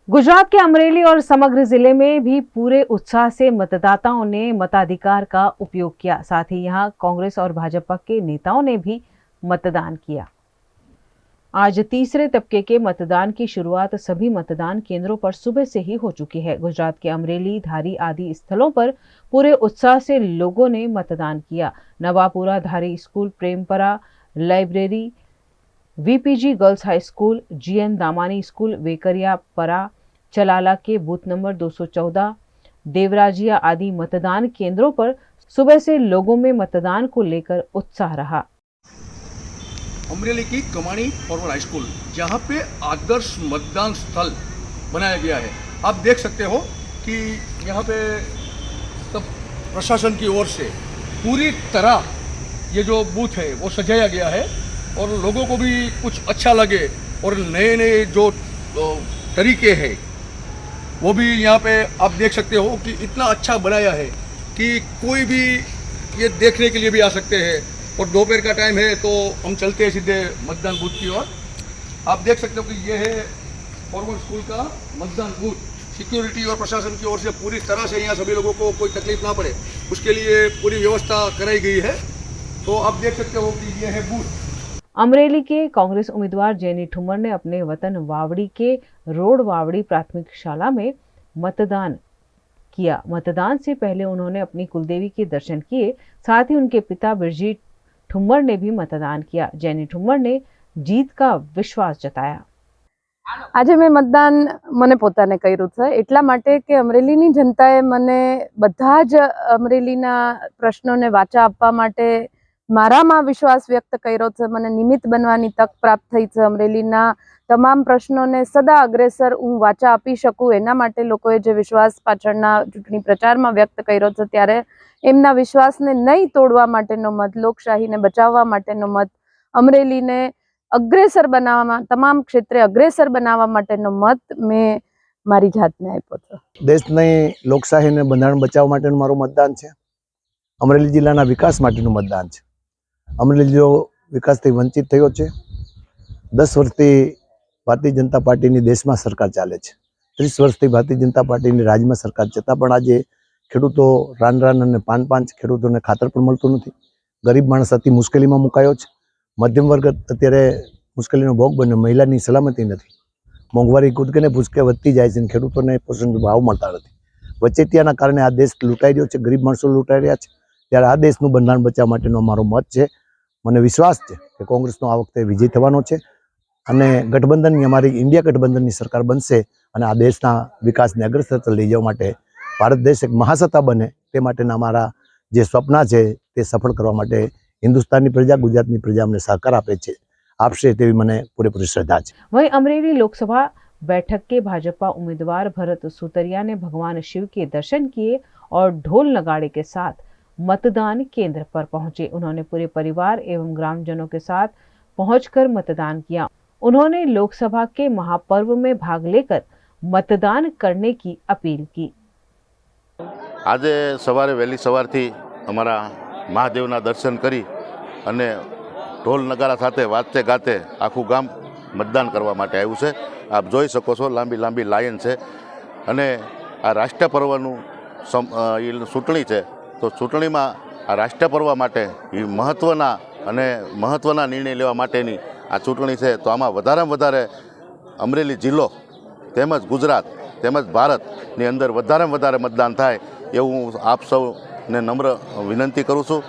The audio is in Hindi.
गुजरात के अमरेली और समग्र जिले में भी पूरे उत्साह से मतदाताओं ने मताधिकार का उपयोग किया। साथ ही यहां कांग्रेस और भाजपा के नेताओं ने भी मतदान किया। आज तीसरे तबके के मतदान की शुरुआत सभी मतदान केंद्रों पर सुबह से ही हो चुकी है। गुजरात के अमरेली, धारी आदि स्थलों पर पूरे उत्साह से लोगों ने मतदान किया। Navapura Dhari school, Prempara library, VPG girls high school, GN Damani school, Vekariya Para, Chalala के बूथ नंबर 214, देवराजिया आदि मतदान केंद्रों पर सुबह से लोगों में मतदान को लेकर उत्साह रहा। अमरेली की कमानी फॉरवर्ड हाई स्कूल, जहाँ पे आदर्श मतदान स्थल बनाया गया है। आप देख सकते हो कि यहाँ पे सब प्रशासन की ओर से पूरी तरह ये जो बूथ है वो सजाया गया है और लोगों को भी कुछ अच्छा लगे और नए नए जो तरीके हैं वो भी यहाँ पे आप देख सकते हो कि इतना अच्छा बनाया है कि कोई भी ये देखने के लिए भी आ सकते हैं। और दोपहर का टाइम है तो हम चलते हैं सीधे मतदान बूथ की ओर। आप देख सकते हो कि ये है फॉरवर्ड स्कूल का मतदान बूथ। सिक्योरिटी और प्रशासन की ओर से पूरी तरह से यहाँ सभी लोगों को कोई तकलीफ ना पड़े उसके लिए पूरी व्यवस्था कराई गई है। तो आप देख सकते हो कि ये है बूथ। अमरेली के कांग्रेस उम्मीदवार जेनी ठुम्मर ने अपने वतन वावड़ी के रोड वावड़ी प्राथमिक शाला में मतदान किया। मतदान से पहले उन्होंने अपनी कुलदेवी के दर्शन किए। साथ ही उनके पिता बिरजी ठुम्मर ने भी मतदान किया। जेनी ठुम्मर ने जीत का विश्वास जताया। આજે મેં મતદાન મને પોતાને કર્યું છે એટલા માટે કે અમરેલીની જનતાએ મને બધા જ અમરેલીના પ્રશ્નોને વાચા આપવા માટે મારામાં વિશ્વાસ વ્યક્ત કર્યો છે। મને નિમિત્ત બનવાની તક પ્રાપ્ત થઈ છે। અમરેલીના તમામ પ્રશ્નોને સદા અગ્રેસર હું વાચા આપી શકું એના માટે લોકોએ જે વિશ્વાસ પાછળના ચૂંટણી પ્રચારમાં વ્યક્ત કર્યો છે ત્યારે એમના વિશ્વાસને નહીં તોડવા માટેનો મત, લોકશાહીને બચાવવા માટેનો મત, અમરેલીને અગ્રેસર બનાવવામાં તમામ ક્ષેત્રે અગ્રેસર બનાવવા માટેનો મત મેં મારી જાતને આપ્યો છે। દેશની લોકશાહીને બંધારણ બચાવવા માટેનું મારું મતદાન છે। અમરેલી જિલ્લાના વિકાસ માટેનું મતદાન છે। અમરેલી જિલ્લો વિકાસથી વંચિત થયો છે। 10 વર્ષથી ભારતીય જનતા પાર્ટીની દેશમાં સરકાર ચાલે છે। 30 વર્ષથી ભારતીય જનતા પાર્ટીની રાજ્યમાં સરકાર છતાં પણ આજે ખેડૂતો રાન અને પાન ખેડૂતોને ખાતર પણ મળતું નથી। ગરીબ માણસ અતિ મુશ્કેલીમાં મુકાયો છે। મધ્યમ વર્ગ અત્યારે મુશ્કેલીનો ભોગ બન્યો। મહિલાની સલામતી નથી। મોંઘવારી કૂદકે ભૂસકે વધતી જાય છે અને ખેડૂતોને પોષણ ભાવ મળતા નથી। વચેટિયાના કારણે આ દેશ લૂંટાઈ રહ્યો છે। ગરીબ માણસો લૂંટાઈ રહ્યા છે। ત્યારે આ દેશનું બંધારણ બચાવવા માટેનો અમારો મત છે। મને વિશ્વાસ છે કે કોંગ્રેસનો આ વખતે વિજય થવાનો છે અને ગઠબંધનની અમારી ઇન્ડિયા ગઠબંધનની સરકાર બનશે અને આ દેશના વિકાસને અગ્રસર લઈ જવા માટે ભારત દેશ એક મહાસત્તા બને તે માટેના અમારા જે સપના છે તે સફળ કરવા માટે हिंदुस्तानी प्रजा, गुजरातनी प्रजा अमने सहकार आपसे तेवी मने पूरेपूरी श्रद्धा है। वहीं अमरेली लोकसभा बैठक के भाजपा उम्मीदवार भरत सुतरिया ने भगवान शिव के दर्शन किए और ढोल नगाड़े के साथ मतदान केंद्र पर पहुंचे। उन्होंने पूरे परिवार एवं ग्रामजनों के साथ पहुंचकर मतदान किया। उन्होंने लोकसभा के महापर्व में भाग लेकर मतदान करने की अपील की। आज सवारे वहेली सवारथी अमारा महादेवना दर्शन करी अने ढोल नगारा साथे वाजते गाते आखू गाम मतदान करवा माटे आव्युं छे। आप जोई शको छो लांबी लांबी लाइन छे अने आ राष्ट्रीय पर्वनुं चूंटणी छे तो चूंटणीमां आ राष्ट्रीय पर्व माटे महत्वना निर्णय लेवा माटेनी आ चूंटणी छे। तो आमां वधारेमां वधारे अमरेली जिल्लो तेमज गुजरात तेमज भारतनी अंदर वधारेमां वधारे मतदान थाय एवुं आप सौने नम्र विनंती करूँ छूँ।